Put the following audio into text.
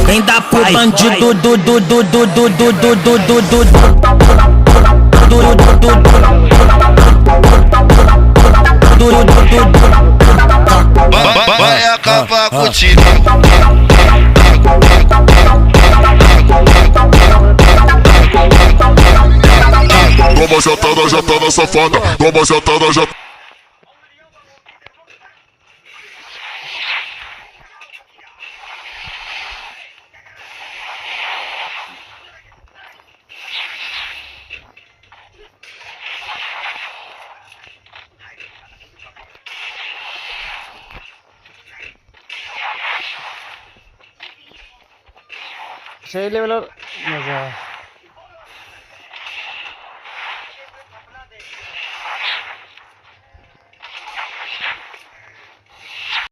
Vem dar pro bandido Vai acabar com o time. Toma jatada safada, toma jatada. সেই লেভেলের মজা।